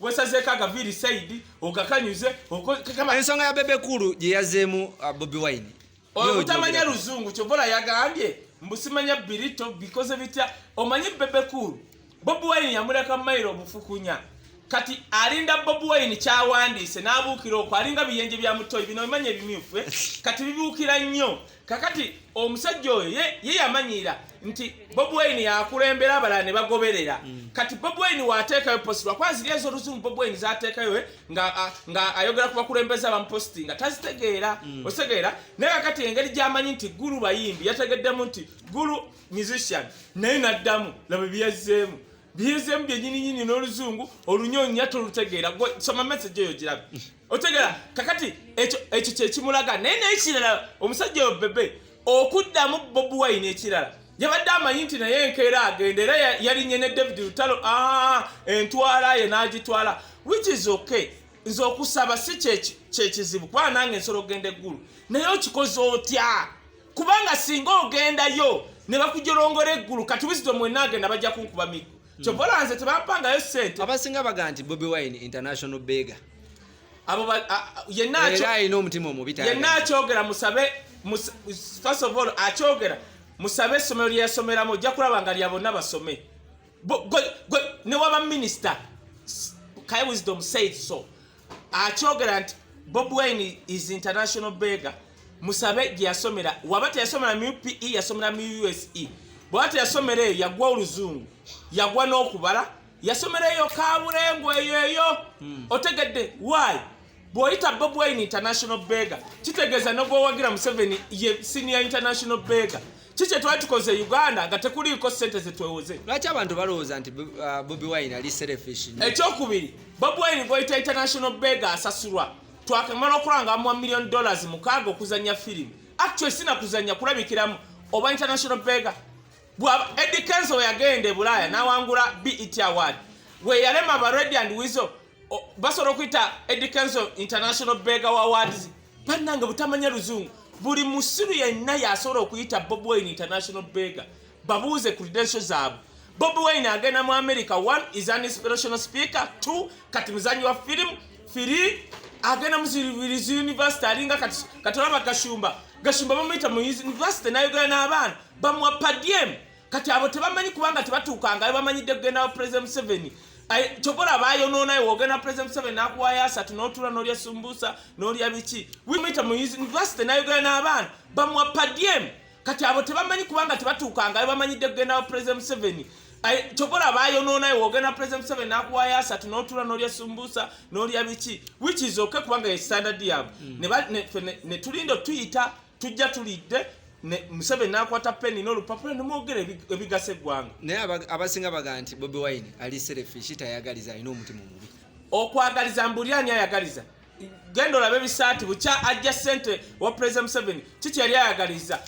wesazeeko agaviri side ogakanyuze ensonga ya Bebe Cool gye yazeemu Bobi Wine obutamanya luzungu kyobola yagambye mbusimanya birito because bitya omanyi Bebe Cool Bobi Wine yamuleka mailo obufukunya kati alinda Bobi Wine kyawandiise n'abuukira okwo alinga biyenje bya mutoyi bino bimanye ebimyufu kati bibuukira nnyo kakati omusajja oyo ye yamanyira nti Bobi Wine yakulembera abalala ne bagoberera kati Bobi Wine waateekayo posti lwakwanzira ezo oluzungu Bobi Wine zaateekayo nga ayogera ku bakulembeza bamupostinga tazitegeera otegeera naye kakati engeri gy'amanyi nti Gulu bayimbi yategeddemu nti Gulu musician naye n'addamu laba byazzeemu byennyini n'oluzungu olunyonya tolutegeera soma message eyo girabe otegeera kakati ekyo kyekimulaga naye n'ekirala omusajja oyo Bebe okuddamu Bobi Wine ekirala yabadde amanyi nti naye enkeera agenda era yalinye ne David Lutalo entwala ye n'agitwala which is okay nze okusaba si kyekizibu kuba nange nsolo ogenda eggulu naye okikoze otya kubanga singa ogendayo ne bakujolongola eggulu kati wisdom wenna agenda bajja kunkuba migo kyobola nze tebampangayo ssente abasinga baga nti Bobi Wine international beggar abo yenna alina omutima omubi yenna akyogera musabe first of all akyogera musabe essomero lye yasomeramu ojja kulaba nga lya bonna basome ne waba minisita Kai Wisdom said so akyogera nti Bobi Wine is international beggar musabe gye yasomera waba teyasomera mu UPE yasomera mu USE bwate yasomera eyo yagwa oluzungu yagwa n'okubala yasomera eyo kabulengo eyo otegedde why bw'oyita Bobi Wine international beggar kitegeeza n'ogwowagira Museveni ye senior international beggar kiki twali tukoze Uganda nga tekuliiko ssente zetwewoze lwaki abantu balowooza nti Bobi Wine ali selfish ekyokubiri Bobi Wine bw'oyita international beggar asasulwa twakamala okulanga $1 million mukaaga okuzanya firimu actually sina kuzanya kulabikiramu oba international beggar Eddie Kenzo yagenda Bulaaya n'awangula BET Award we yalema ba Red and Weasel basobola okuyita Eddie Kenzo International Beggar Awards bannange butamanya luzungu buli musiru yenna yasobola okuyita Bobi Wine International Beggar babuuze credentials zaabwe Bobi Wine agenda mu America 1 is an inspirational speaker 2 kati muzanyi wa film 3 agenda mu university alinga kati olaba Gashumba bamuyita mu university n'ayogera n'abaana bamuwa padiem kati abo tebamanyi kubanga tebatuukanga bamanyidde kugenda wa President Museveni kyobola bayonoona wogenda President Museveni n'akuwayo asatu n'otula n'olya sumbusa n'olya biki wimuyita mu university n'ayogera n'abaana bamuwa padiem kati abo tebamanyi kubanga tebatuukanga bamanyidde kugenda wa President Museveni kyobola bayonoona wogenda President Museveni n'akuwayo asatu n'otula n'olya sumbusa n'olya biki which is okay kubanga ye standard yabwe ne tulinda tuyita tujja tulidde Museveni n'akwata peni n'olupapula nemwogera ebigasa eggwanga naye abasinga baga nti Bobi Wine ali selfish tayagaliza alina omutima omubi okwagaliza mbuli ani ayagaliza genda olabe bisaati bukya ajja ssente wa President Museveni kiki yali ayagaliza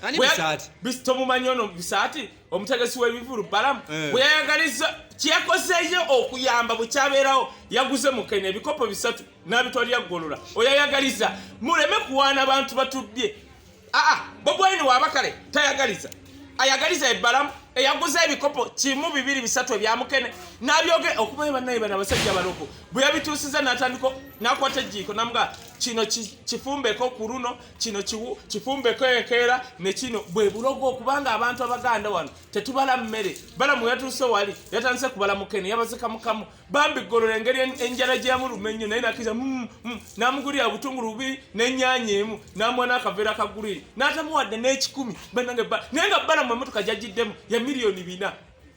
tomumanyi ono bisaati omutegesi w'ebivulu balamu bwe yayagaliza kyeyakozeeyo okuyamba bukyabeerawo yaguze mukene ebikopo 3 n'abitwalira ggolola oyayagaliza muleme kuwaana abantu batubbye Bobi Wine wabakale tayagaliza ayagaliza ebbalamu eyaguza ebikopo 1 2 3 ebyamukene nabyoge okubaye bannaye bana basajja baloko bwe yabituusiza n'atandiko n'akwata ejjiiko namuga kino kifumbeko ku luno kino kifumbeko enkeera ne kino bwe bulogo okubanga abantu abaganda wano tetubala mmere balamu yatuuse wali yatandise kubala mukene yabazika mukamu bambi ggololo engeri enjala gyamulumenyo naye nakiza n'amugulira obutungulu 2 n'ennyaanya emu n'amuwa n'akaveera kaguliri n'atamuwadde n'ekikumi bannange naye nga balamu emmotoka gyagiddemu ya miliyoni 4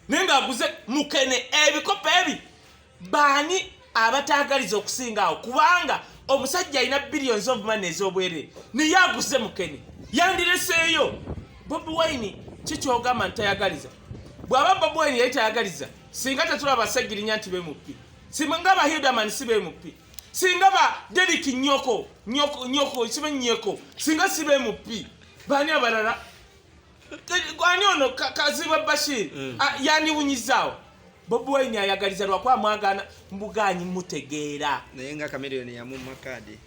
naye ng'aguze mukene ebikopo ebi baani abatagaliza okusinga awo kubanga omusajja alina billions of money ez'obwere naye aguze mukene yandireseeyo Bobi Wine kikyogamba ntayagaliza bw'aba Bobi Wine yali tayagaliza singa tetulaba Segirinya nti bemupi singa ba Hildaman si bemupi singa ba Derek nyoko sibe nyeko singa si bemupi baani abalala gwani ono kaziba Bashir yani wunyizaawo Bobi Wine ayagaliza lwakwa mwagana mbuganyi mutegeera naye nga Chameleone ya mu makadi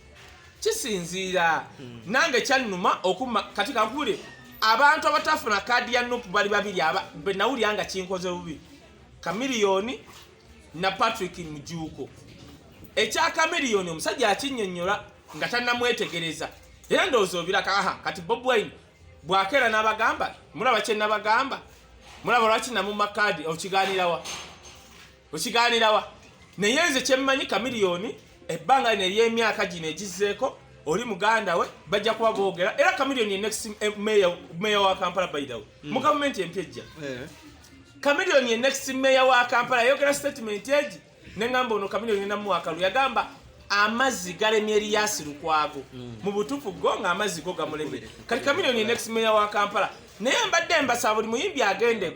kisinziira nange kyannuma okuma katika nkule abantu abatafuna kadi ya Nupu bali babiri benawulyanga kinkoze bubi Chameleone na Patrick Mujuko ekya Chameleone omusajja akinnyonnyola nga tannamwetegereza era ndowooza obiraka kati Bobi Wine bw'akeera n'abagamba mulaba kye nabagamba mulaba lwaki namumma kaadi okigaanirawa naye nze kye mmanyi Chameleone ebbanga lino ery'emyaka gino egizzeeko oli muganda we bajja kuba boogera era Chameleone ye next mayor wa Kampala by the way mu gavumenti empya ejja Chameleone ye next mayor wa Kampala yayogera statement egi nengamba ono Chameleone namuwakalu yagamba amazzi galemye Erias Lukwago mu butuufu go nga amazzi go gamulemye kati Chameleone ye next mayor wa Kampala naye mbadde mbasaba buli muyimbi agende